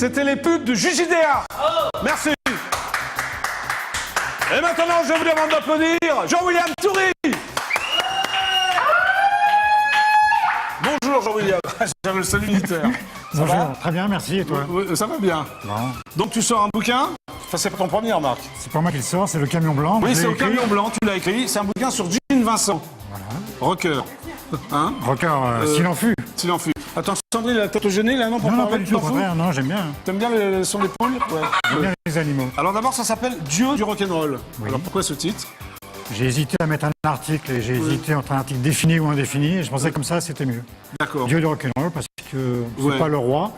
C'était les pubs de Jujidea. Merci. Et maintenant, je vous demande d'applaudir Jean-William Toury. Bonjour Jean-William. J'avais le salut militaire. Bonjour, très bien, merci. Et toi? Ça va bien. Bon. Donc tu sors un bouquin. Enfin, c'est pas ton premier, remarque. C'est pas moi qui le sors, c'est le Camion Blanc. Oui, Je c'est l'ai au écrit. Camion Blanc, tu l'as écrit. C'est un bouquin sur Gene Vincent. Voilà. Rocker. Hein? Rocker, s'il en fut. S'il en fut. Attends, Sandrine, la tête au gêné, là, non, pour Non, parler, pas du tu tout, au t'en fous contraire, non, j'aime bien. T'aimes bien le son des poules? Ouais. J'aime bien les animaux. Alors d'abord, ça s'appelle Dieu du rock'n'roll. Oui. Alors pourquoi ce titre? J'ai hésité à mettre un article et j'ai hésité entre un article défini ou indéfini et je pensais comme ça c'était mieux. D'accord. Dieu du rock'n'roll parce que c'est Ouais. pas le roi,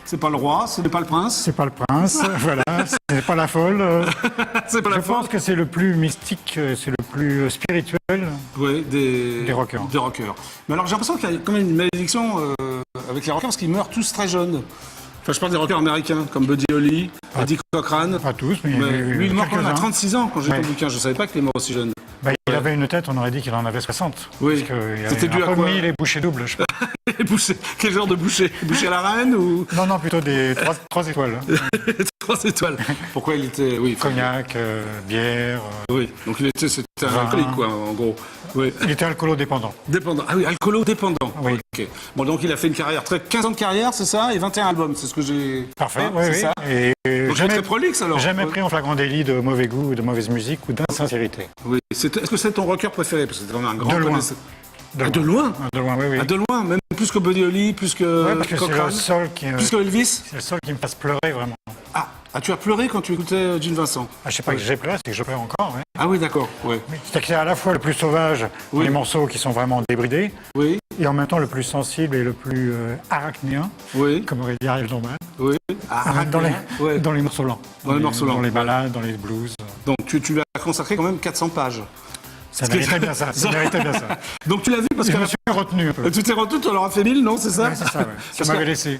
C'est pas le roi, ce n'est pas le prince. c'est pas le prince, voilà, c'est pas la folle. C'est pas Je la pense force. que c'est le plus mystique, c'est le plus spirituel. Oui, des rockers. Des rockers. Mais alors j'ai l'impression qu'il y a quand même une malédiction avec les rockers parce qu'ils meurent tous très jeunes. Enfin, je parle des rockers américains comme Buddy Holly, Eddie Cochran. Pas tous, mais, Mais lui, il est mort quand même à quelques-uns. 36 ans quand j'ai lu Ouais. le bouquin. Je ne savais pas qu'il est mort aussi jeune. Bah, il avait une tête, on aurait dit qu'il en avait 60. Oui. Parce qu'il C'était dû avait à un peu quoi mis les bouchées doubles, je pense. Boucher. Quel genre de boucher? Boucher à la reine ou Non, plutôt des 3 étoiles. 3 étoiles? Pourquoi il était... Oui, Cognac, bière. Oui, donc c'était un Vin. alcoolique, quoi, en gros. Oui. Il était alcoolo-dépendant. Dépendant. Ah oui, alcoolo-dépendant. Oui. Ok. Bon, donc il a fait une carrière, 15 ans de carrière, c'est ça? Et 21 albums, c'est ce que j'ai... Parfait, Hein, oui, c'est oui. ça? Et Donc il est jamais, très prolixe, alors? jamais Oui. pris en flagrant délit de mauvais goût, de mauvaise musique ou d'insincérité. Oui. Est-ce que c'est ton rocker préféré? Parce que c'est vraiment un grand De loin. connaisseur. Ah, de loin? De loin, oui, oui. Ah, de loin, même plus que Buddy Holly, plus que Ouais, parce que c'est Cochran, le seul qui, plus que Elvis? c'est le seul qui me fasse pleurer vraiment. Ah, tu as pleuré quand tu écoutais Gene Vincent? Ah, je sais pas que j'ai pleuré, c'est que je pleure encore. Ouais. Ah oui, d'accord, oui. C'est que c'est à la fois le plus sauvage, Oui. les morceaux qui sont vraiment débridés, Oui, et en même temps le plus sensible et le plus arachnéen, oui, comme aurait dit Ariel Dombal, oui. Ah, ouais. dans les morceaux lents. Dans les morceaux lents. Dans les ballades, dans les blues. Donc tu lui as consacré quand même 400 pages. Ça méritait bien ça, ça méritait bien ça. Donc tu l'as vu parce Je que me suis retenu un peu. tu t'es retenu, tu leur as fait 1000, non, c'est ça? Ouais, c'est ça, ouais. Ça Parce m'avait que- laissé.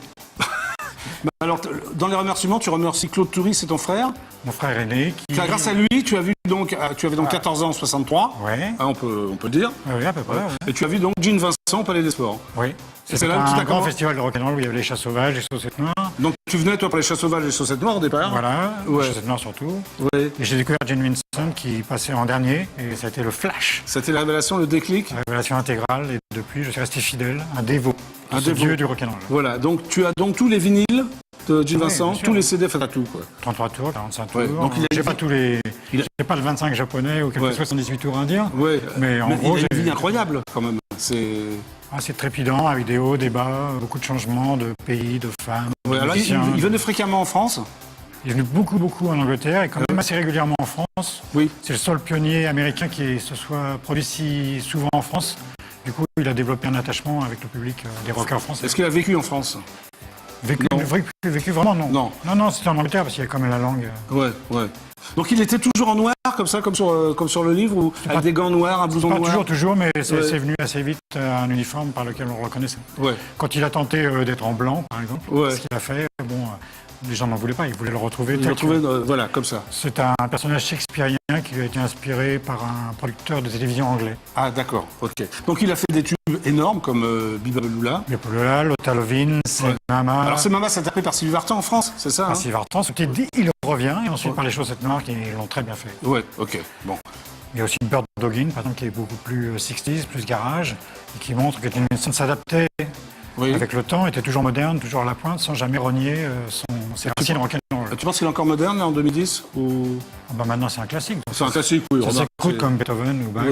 Alors, dans les remerciements, tu remercies Claude Toury, c'est ton frère. Mon frère aîné qui... Car grâce à lui, tu avais donc 14 ans en 63. Ouais, Hein, on peut le dire. oui, à peu près. Ouais. Et tu as vu donc Gene Vincent au Palais des Sports. Oui. c'est C'était là que tu un t'as grand comment- festival de rock'n'roll où il y avait les chats sauvages, les chaussettes noires. Donc tu venais, toi, pour les chats sauvages et les chaussettes noires au départ. Voilà, Ouais. les chaussettes noires surtout. Oui. Et j'ai découvert Gene Vincent qui passait en dernier et ça a été le flash, C'était la révélation, le déclic. la révélation intégrale. Et depuis, je suis resté fidèle, un dévot. Un Ce dévot. dieu du rock'n'roll. Voilà, donc tu as donc tous les vinyles de Gene Vincent, bien sûr. tous les CD, enfin t'as tout, quoi. 33 tours, 45 tours. Ouais, donc il a J'ai une pas vie- tous les. il a- J'ai pas le 25 japonais ou quelques Ouais. 78 tours indiens. Ouais. Mais en gros, il a une vie j'ai. incroyable, quand même. C'est trépidant, avec des hauts, des bas, beaucoup de changements de pays, de femmes. Ouais, de alors, musiciens. il venait fréquemment en France. Il est venu beaucoup en Angleterre et quand même assez régulièrement en France. Oui. C'est le seul pionnier américain qui se soit produit si souvent en France. Du coup, il a développé un attachement avec le public des rockers français. Est-ce qu'il a vécu en France? Vécu vraiment, non. Non. Non, c'était en Angleterre parce qu'il y a quand même la langue. Ouais. Donc il était toujours en noir, comme ça, comme sur le livre, ou avec des gants noirs, un blouson Pas noir? toujours, mais Ouais. c'est venu assez vite un uniforme par lequel on le reconnaissait. Ouais. Quand il a tenté d'être en blanc, par exemple, Ouais. ce qu'il a fait, les gens n'en voulaient pas, ils voulaient le retrouver Il tel l'a trouvé, que- voilà, comme ça. C'est un personnage shakespearien qui lui a été inspiré par un producteur de télévision anglais. Ah, d'accord, ok. Donc il a fait des tubes énormes, comme Biba Lula. Le Polola, Lothar Lovin, c'est Mama. Alors c'est Mama, c'est interprété par Sylvie Vartan en France, c'est ça? Hein? Sylvie Vartan, il revient, et ensuite par les chaussettes noires qui l'ont très bien fait. Ouais, ok, bon. Il y a aussi Bird Doggin, par exemple, qui est beaucoup plus 60s, plus garage, et qui montre que Gene Vincent s'adaptait Oui. avec le temps, était toujours moderne, toujours à la pointe, sans jamais renier ses racines rock'n'roll. Tu penses qu'il est encore moderne, là, en 2010 ou... Maintenant, c'est un classique. donc C'est un classique, oui. Ça remarque, s'écoute c'est- comme Beethoven ou Bach.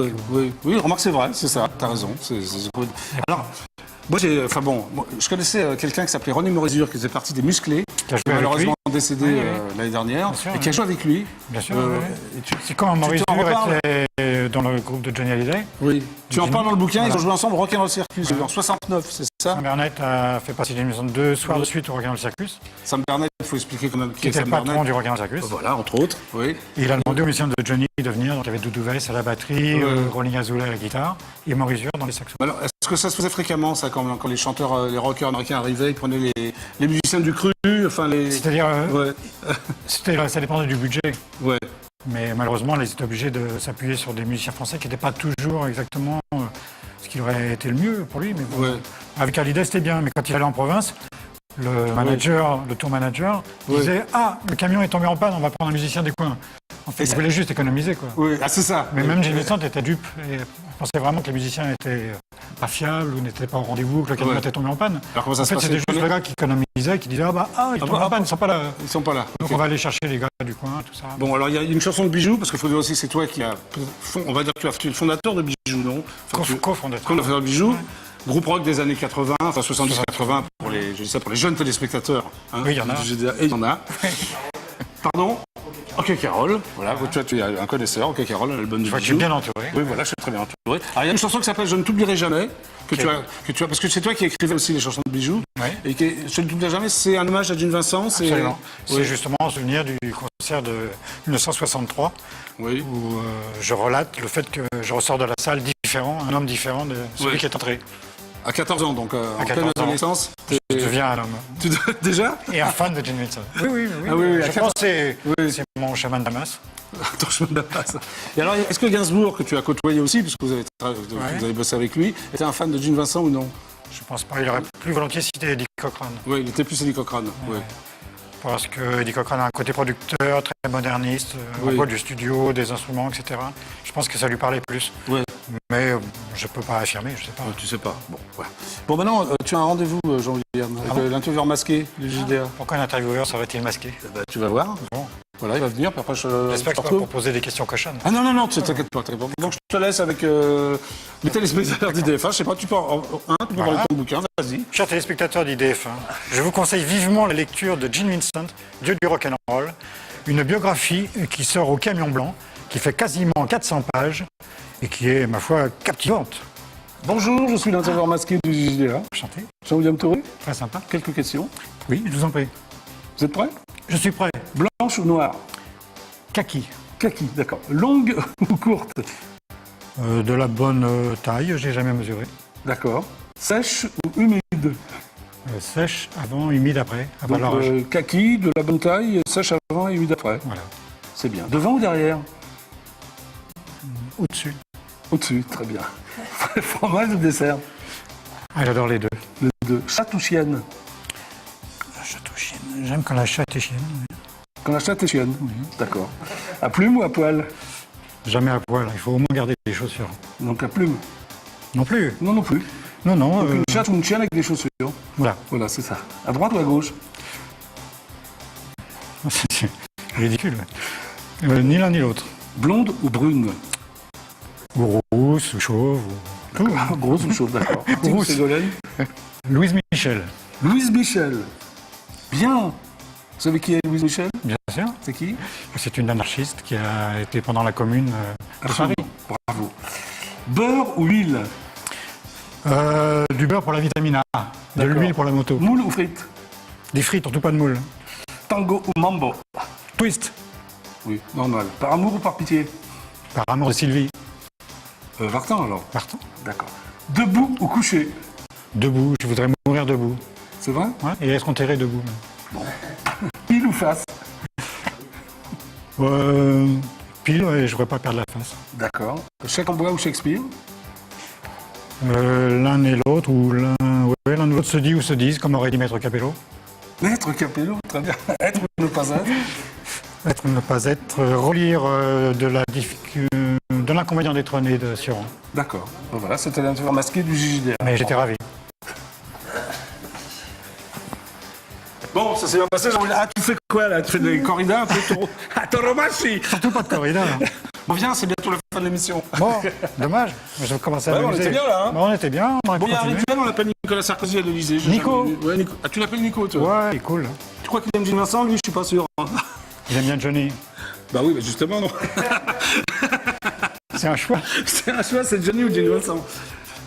Oui, remarque, c'est vrai, c'est ça, t'as raison. C'est cool. Alors, moi, je connaissais quelqu'un qui s'appelait René Morizur, qui faisait partie des Musclés, Qui a joué avec malheureusement lui. décédé Oui, l'année dernière, Bien sûr, et qui a joué avec lui. Bien sûr, Euh, oui. et tu- C'est quand Maurice t'en Dur reparles était dans le groupe de Johnny Hallyday. Oui. Tu en parles dans le bouquin, ils Voilà. ont joué ensemble au Rock'n'Roll Circus en 69, c'est ça? Sam Bernett a fait partie d'une maison de 2 soirs de suite au Rock'n'Roll Circus, Sam Bernett, il faut expliquer quand même qui qui est était Sam le patron Bernett. du Rock'n'Roll Circus. Voilà, entre autres, oui. Et il a demandé aux musiciens de Johnny de venir, donc il y avait Doudou Weiss à la batterie, Rolling Azoulay à la guitare, et Maurice Dur dans les saxos. Alors, est-ce que ça se faisait fréquemment, ça, quand les chanteurs, les rockers américains arrivaient, ils prenaient les musiciens du cru, enfin les... C'est-à-dire, Ouais, ça dépendait du budget. ouais. Mais malheureusement, ils étaient obligés de s'appuyer sur des musiciens français qui n'étaient pas toujours exactement ce qui aurait été le mieux pour lui. Mais bon, Ouais. avec Hallyday, c'était bien. Mais quand il allait en province, le manager, le tour manager, disait « Ah, le camion est tombé en panne, on va prendre un musicien des coins ». En fait, il voulait juste économiser, quoi. Oui, c'est ça. Mais même Gene Vincent était dupe et pensait vraiment que les musiciens étaient pas fiables ou n'étaient pas au rendez-vous, que le camion était tombé en panne. Alors comment ça en fait, c'était juste le gars qui économisait, qui disait ils tombent en panne, ils sont pas là. Ils sont pas là. Donc on va aller chercher les gars du coin, tout ça. Bon, alors il y a une chanson de Bijoux, parce qu'il faut dire aussi c'est toi qui as... On va dire que tu es le fondateur de Bijoux, non? Co-fondateur. Co-fondateur de Bijoux. Groupe rock des années 80, enfin 70-80 pour les, je dis ça pour les jeunes téléspectateurs. Hein, oui, il y en a. Et il y en a. Pardon? Ok Carole, voilà, tu es un connaisseur, Ok Carole, l'album de Bijoux. Je suis bien entouré. Oui, voilà, je suis très bien entouré. Alors il y a une chanson qui s'appelle Je ne t'oublierai jamais, que tu as, parce que c'est toi qui écrivais aussi les chansons de Bijoux. Oui. Et Je ne t'oublierai jamais, c'est un hommage à Gene Vincent. Absolument. C'est justement en souvenir du concert de 1963, où je relate le fait que je ressors de la salle différent, un homme différent de celui qui est entré. À 14 ans, donc en pleine adolescence. Je deviens un homme. Déjà? Et un fan de Gene Vincent. Oui. Je pense que c'est mon chemin de Damas. Ton chemin de Damas. Et alors, est-ce que Gainsbourg, que tu as côtoyé aussi, puisque vous avez bossé avec lui, était un fan de Gene Vincent ou non? Je pense pas. Il aurait plus volontiers cité Eddie Cochran. Oui, il était plus Eddie Cochran. Oui. Parce que Eddie Cochran a un côté producteur, très moderniste, on voit du studio, des instruments, etc. Je pense que ça lui parlait plus. Oui. Mais je ne peux pas affirmer, je ne sais pas. Tu sais pas. Bon, voilà. Bon, maintenant, tu as un rendez-vous, Jean-William, avec l'intervieweur masqué du JDA. Pourquoi un intervieweur serait-il masqué? Tu vas voir. Bon. Voilà, il va venir, puis après j'espère que tu vas poser des questions cochonnes. Ah non, tu t'inquiète pas. Donc je te laisse avec les téléspectateurs d'IDF1. Je sais pas, tu peux parler de ton bouquin, vas-y. Chers téléspectateurs d'IDF1, je vous conseille vivement la lecture de Gene Vincent, Dieu du rock'n'roll, une biographie qui sort au Camion Blanc, qui fait quasiment 400 pages et qui est, ma foi, captivante. Bonjour, je suis l'intervieweur masqué du JDA. Enchanté. Jean-William Touré. Très sympa. Quelques questions. Oui, je vous en prie. Vous êtes prêts? Je suis prêt. Blanche ou noire? Kaki. Kaki, d'accord. Longue ou courte? De la bonne taille, j'ai jamais mesuré. D'accord. Sèche ou humide? Sèche avant, humide après. Donc, kaki, de la bonne taille, sèche avant et humide après. Voilà. C'est bien. Devant ou derrière? Au-dessus. Au-dessus, très bien. Fromage ou dessert? Ah, j'adore les deux. Les deux. Chatte ou chienne? Chatte ou chienne. J'aime quand la chatte est chienne. Oui. Quand la chatte est chienne? Oui. D'accord. À plume ou à poil? Jamais à poil. Il faut au moins garder des chaussures. Donc à plume? Non plus. Non plus. Non. Donc une chatte ou une chienne avec des chaussures? Voilà. Voilà, c'est ça. À droite ou à gauche? C'est ridicule. Ni l'un ni l'autre. Blonde ou brune? Ou rousse, ou chauve, ou... tout. Grosse ou chauve, d'accord. Rousse. Ségolène? Louise Michel. Louise Michel. Bien. Vous savez qui est Louise Michel? Bien sûr. C'est qui? C'est une anarchiste qui a été pendant la commune de Paris. Bravo. Beurre ou huile? Du beurre pour la vitamine A. De l'huile pour la moto. Moule ou frites? Des frites, surtout pas de moule. Tango ou mambo? Twist. Oui, normal. Par amour ou par pitié? Par amour de Sylvie. Vartan alors? Vartan. D'accord. Debout ou couché? Debout, je voudrais mourir debout. C'est vrai? Ouais, et être enterré debout. Bon. Pile ou face? Pile, ouais, je voudrais pas perdre la face. D'accord. Chèque en bois ou Shakespeare? L'un et l'autre, ou l'un ou l'autre se dit ou se disent, comme aurait dit Maître Capello. Maître Capello, très bien. Être ou ne pas être? Être ou ne pas être, relire de l'inconvénient d'être né de Sioran. D'accord. Bon, voilà, c'était l'intervieweur masqué du JJDR. Mais j'étais ravi. Bon, ça s'est bien passé. Ah, tu fais quoi là? Tu fais des corridas un peu trop. Ah, Toromachi! Surtout pas de corrida. Bon, viens, c'est bientôt la fin de l'émission. Bon, dommage. Je vais commencer à m'amuser. On était bien là, hein? Bon, on était bien. On Bon, il y a un rituel, on l'appelle Nicolas Sarkozy à l'Élysée. Nico? Ouais, Nico. Ah, tu l'appelles Nico, toi? Ouais, il est cool. Tu crois qu'il aime Gene Vincent? Lui, je suis pas sûr. Il aime bien Johnny. Bah oui, bah justement, non. C'est un choix. C'est un choix, c'est Johnny ou Gene Vincent.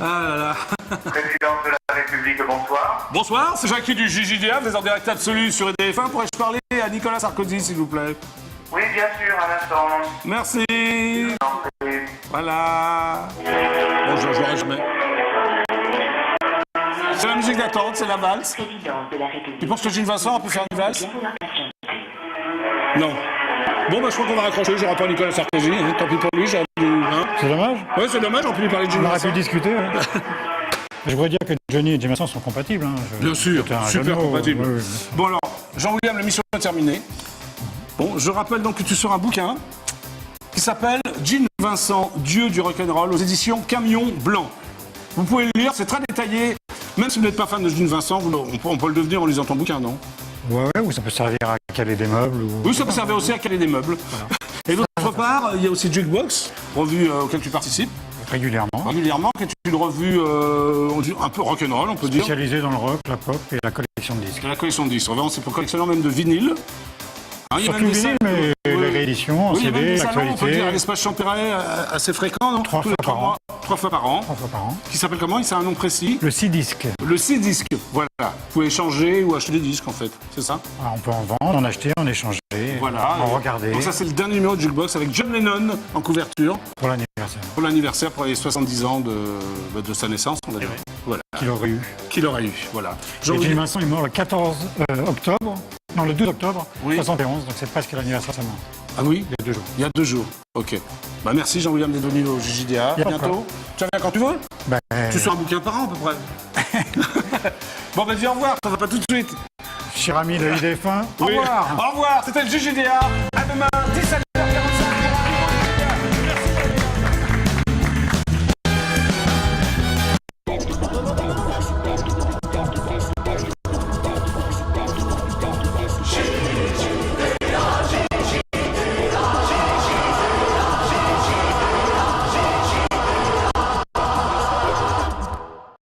Ah là là. Président de la République, bonsoir. Bonsoir, c'est Jacques du JJDA, vous êtes en direct absolu sur EDF1. Pourrais-je parler à Nicolas Sarkozy, s'il vous plaît? Oui, bien sûr, à l'instant. Merci. Je vous en prie. Voilà. Bon, je jouerai jamais. C'est la musique d'attente, c'est la valse. Tu penses que Gene Vincent a pu faire une valse? Non. Bon, bah je crois qu'on va raccrocher, j'aurai pas Nicolas Sarkozy, hein. Tant pis pour lui, j'ai envie de... Hein. C'est dommage. Ouais, c'est dommage, on peut lui parler de Gene On aurait Vincent. pu discuter. Ouais. Je voudrais dire que Johnny et Jameson sont compatibles. Hein. Bien sûr, C'était un jeu super de mots, compatible. oui, oui. Bon alors, Jean-William, l'émission est terminée. Bon, je rappelle donc que tu sors un bouquin qui s'appelle Gene Vincent, Dieu du rock'n'roll, aux éditions Camion Blanc. Vous pouvez le lire, c'est très détaillé. Même si vous n'êtes pas fan de Gene Vincent, on peut le devenir en lisant ton bouquin, non? Ouais, ou ça peut servir à caler des meubles. Ou... Oui, ça peut servir aussi à caler des meubles. Voilà. Et d'autre part, il y a aussi Jukebox, revue auquel tu participes Régulièrement. qui est une revue un peu rock'n'roll, on peut dire. Spécialisée dans le rock, la pop et la collection de disques. Et la collection de disques. Vraiment, c'est pour collectionneur même de vinyle. Hein, il y a Surtout même des vinyle, salons- mais oui. les rééditions, en Oui, il y a même CD, des salons, on peut dire, à l'actualité, l'espace Champéret, assez fréquent, non? 3 Tous fois les par an. 3 fois par an. 3 fois par an. Qui s'appelle comment? C'est un nom précis. Le C-Disc. Le C-Disc, voilà. Vous pouvez échanger ou acheter des disques, en fait. C'est ça? Ah, on peut en vendre, en acheter, en échanger, Voilà. en regarder Donc ça, c'est le dernier numéro de Jukebox avec John Lennon en couverture pour l'anniversaire. pour les 70 ans de sa naissance, on va dire. Voilà. Qu'il aurait eu. Qu'il aurait eu, voilà. Et Jean-Louis- Gene Vincent est mort le 14 octobre, non le 12 octobre Oui. 71, donc c'est presque l'anniversaire de sa mort. Ah oui? Il y a 2 jours. Il y a 2 jours. Ok. Bah merci Jean-William d'être venu au JJDA. Y a pas Bientôt. Tu reviens quand tu veux? Ben, Tu sors un bouquin par an à peu près. Bon bah dis au revoir, ça va pas tout de suite. cher ami de l'IDF1, au Oui. revoir. Au revoir, c'était le JJDA. À demain, 17h.